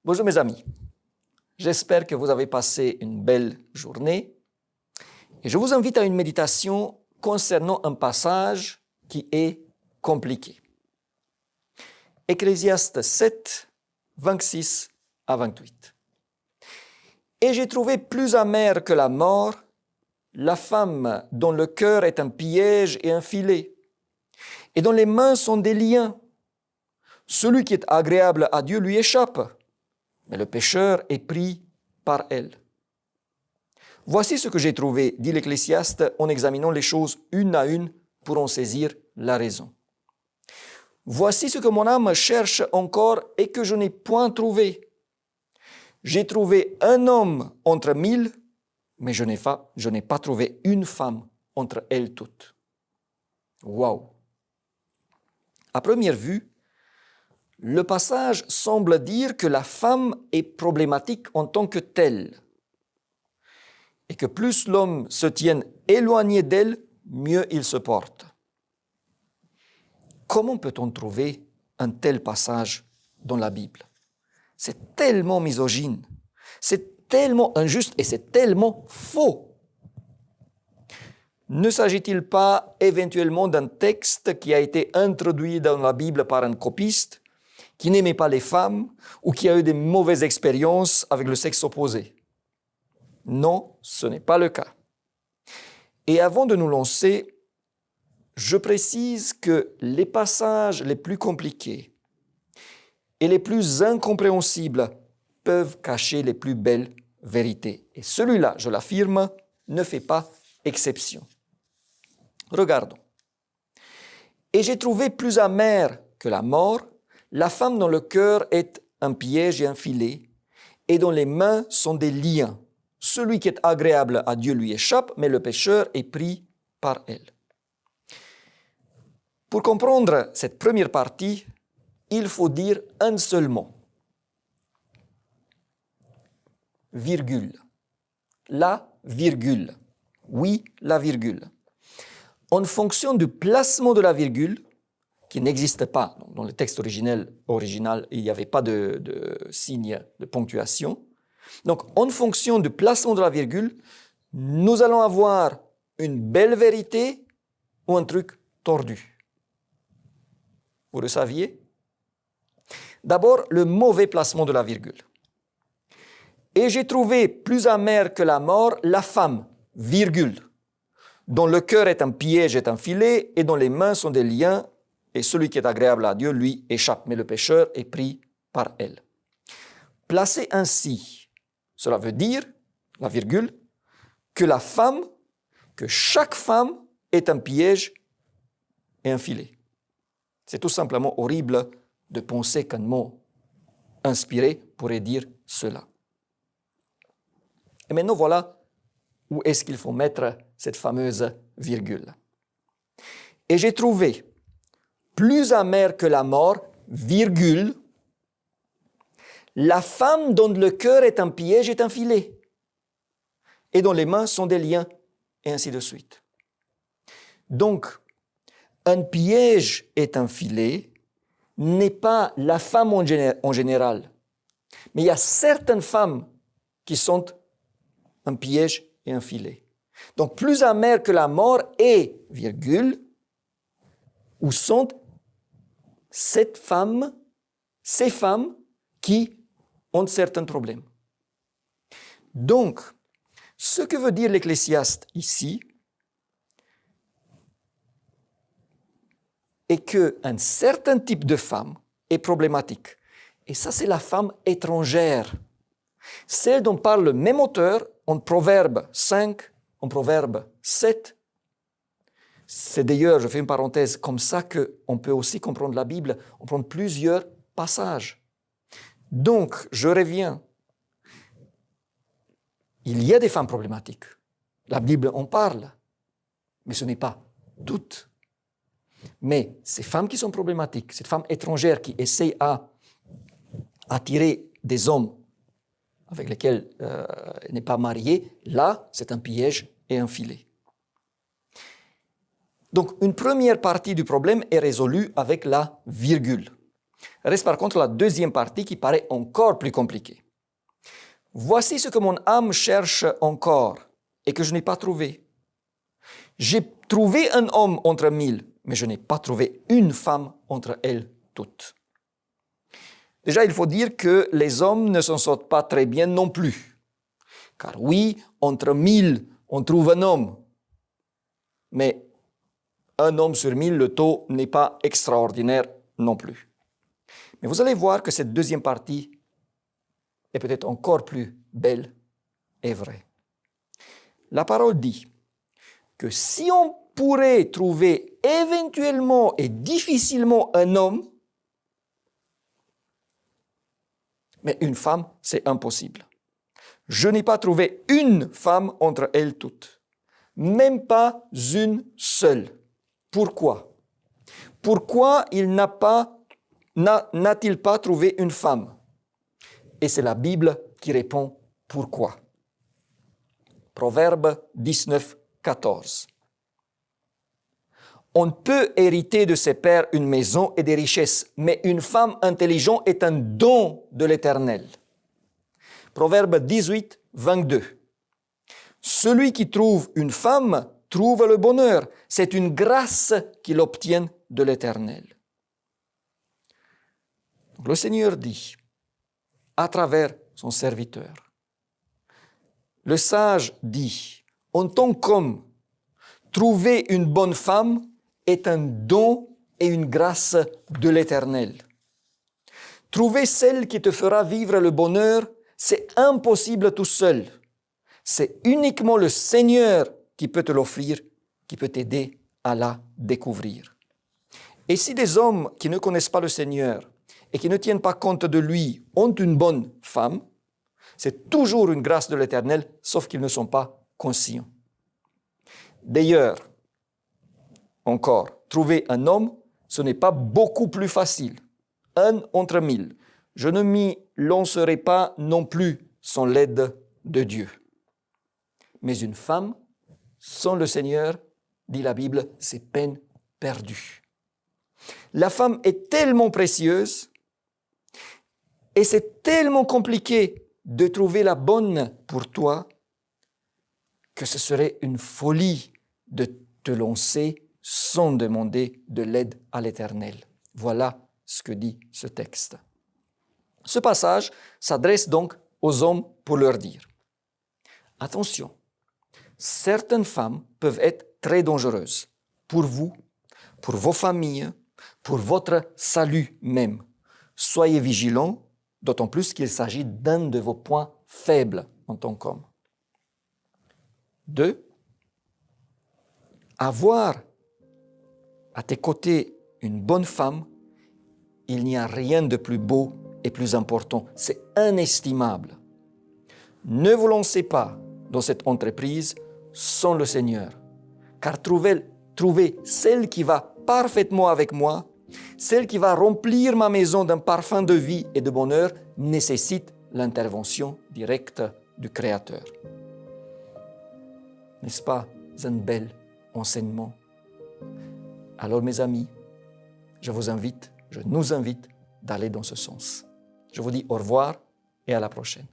Bonjour mes amis, j'espère que vous avez passé une belle journée et je vous invite à une méditation concernant un passage qui est compliqué. Ecclésiaste 7, 26 à 28. Et j'ai trouvé plus amère que la mort la femme dont le cœur est un piège et un filet, et dont les mains sont des liens. Celui qui est agréable à Dieu lui échappe, mais le pécheur est pris par elle. Voici ce que j'ai trouvé, dit l'Ecclésiaste, en examinant les choses une à une pour en saisir la raison. Voici ce que mon âme cherche encore et que je n'ai point trouvé. J'ai trouvé un homme entre 1000, mais je n'ai pas trouvé une femme entre elles toutes. Waouh! À première vue, le passage semble dire que la femme est problématique en tant que telle et que plus l'homme se tient éloigné d'elle, mieux il se porte. Comment peut-on trouver un tel passage dans la Bible? C'est tellement misogyne, c'est tellement injuste et c'est tellement faux. Ne s'agit-il pas éventuellement d'un texte qui a été introduit dans la Bible par un copiste qui n'aimait pas les femmes ou qui a eu de mauvaises expériences avec le sexe opposé? Non, ce n'est pas le cas. Et avant de nous lancer, je précise que les passages les plus compliqués et les plus incompréhensibles peuvent cacher les plus belles vérités. Et celui-là, je l'affirme, ne fait pas exception. Regardons. Et j'ai trouvé plus amère que la mort la femme dont le cœur est un piège et un filet, et dont les mains sont des liens. Celui qui est agréable à Dieu lui échappe, mais le pécheur est pris par elle. Pour comprendre cette première partie, il faut dire un seul mot. Virgule. La virgule. Oui, la virgule. En fonction du placement de la virgule, qui n'existe pas. Dans le texte original, il n'y avait pas de signe de ponctuation. Donc, en fonction du placement de la virgule, nous allons avoir une belle vérité ou un truc tordu. Vous le saviez? D'abord, le mauvais placement de la virgule. Et j'ai trouvé plus amère que la mort la femme, virgule, dont le cœur est un piège et un filet, et dont les mains sont des liens, et celui qui est agréable à Dieu lui échappe, mais le pécheur est pris par elle. Placé ainsi, cela veut dire, la virgule, que chaque femme est un piège et un filet. C'est tout simplement horrible de penser qu'un mot inspiré pourrait dire cela. Et maintenant, voilà où est-ce qu'il faut mettre cette fameuse virgule. Et j'ai trouvé plus amère que la mort, virgule, la femme dont le cœur est un piège et un filet, et dont les mains sont des liens, et ainsi de suite. Donc, un piège et un filet n'est pas la femme en général, mais il y a certaines femmes qui sont un piège et un filet. Donc, plus amère que la mort est, virgule, où sont ces femmes qui ont certains problèmes. Donc, ce que veut dire l'Ecclésiaste ici est qu'un certain type de femme est problématique. Et ça, c'est la femme étrangère. Celle dont parle le même auteur en Proverbe 5, en Proverbe 7. C'est d'ailleurs, je fais une parenthèse, comme ça qu'on peut aussi comprendre la Bible, on prend plusieurs passages. Donc, je reviens. Il y a des femmes problématiques. La Bible en parle, mais ce n'est pas toutes. Mais ces femmes qui sont problématiques, cette femme étrangère qui essaie à attirer des hommes avec lesquels elle n'est pas mariée, là, c'est un piège et un filet. Donc, une première partie du problème est résolue avec la virgule. Reste par contre la deuxième partie qui paraît encore plus compliquée. Voici ce que mon âme cherche encore et que je n'ai pas trouvé. J'ai trouvé un homme entre 1000, mais je n'ai pas trouvé une femme entre elles toutes. Déjà, il faut dire que les hommes ne s'en sortent pas très bien non plus. Car oui, entre 1000, on trouve un homme. Mais un homme sur 1000, le taux n'est pas extraordinaire non plus. Mais vous allez voir que cette deuxième partie est peut-être encore plus belle et vraie. La parole dit que si on pourrait trouver éventuellement et difficilement un homme, mais une femme, c'est impossible. Je n'ai pas trouvé une femme entre elles toutes, même pas une seule. Pourquoi? Pourquoi n'a-t-il pas trouvé une femme? Et c'est la Bible qui répond pourquoi. Proverbe 19, 14. On peut hériter de ses pères une maison et des richesses, mais une femme intelligente est un don de l'Éternel. Proverbe 18, 22. Celui qui trouve une femme trouve le bonheur. C'est une grâce qu'il obtient de l'Éternel. Le Seigneur dit, à travers son serviteur, le sage dit, en tant qu'homme, trouver une bonne femme est un don et une grâce de l'Éternel. Trouver celle qui te fera vivre le bonheur, c'est impossible tout seul. C'est uniquement le Seigneur qui peut te l'offrir, qui peut t'aider à la découvrir. Et si des hommes qui ne connaissent pas le Seigneur et qui ne tiennent pas compte de lui ont une bonne femme, c'est toujours une grâce de l'Éternel, sauf qu'ils ne sont pas conscients. D'ailleurs, encore, trouver un homme, ce n'est pas beaucoup plus facile. Un entre 1000. Je ne m'y lancerai pas non plus sans l'aide de Dieu. Mais une femme, sans le Seigneur, dit la Bible, c'est peine perdue. La femme est tellement précieuse et c'est tellement compliqué de trouver la bonne pour toi que ce serait une folie de te lancer sans demander de l'aide à l'Éternel. Voilà ce que dit ce texte. Ce passage s'adresse donc aux hommes pour leur dire « Attention, certaines femmes peuvent être très dangereuses pour vous, pour vos familles, pour votre salut même. Soyez vigilants, d'autant plus qu'il s'agit d'un de vos points faibles en tant qu'homme. » 2. Avoir à tes côtés une bonne femme, il n'y a rien de plus beau et plus important. C'est inestimable. Ne vous lancez pas dans cette entreprise sans le Seigneur, car trouver celle qui va parfaitement avec moi, celle qui va remplir ma maison d'un parfum de vie et de bonheur, nécessite l'intervention directe du Créateur. N'est-ce pas un bel enseignement? Alors mes amis, je nous invite d'aller dans ce sens. Je vous dis au revoir et à la prochaine.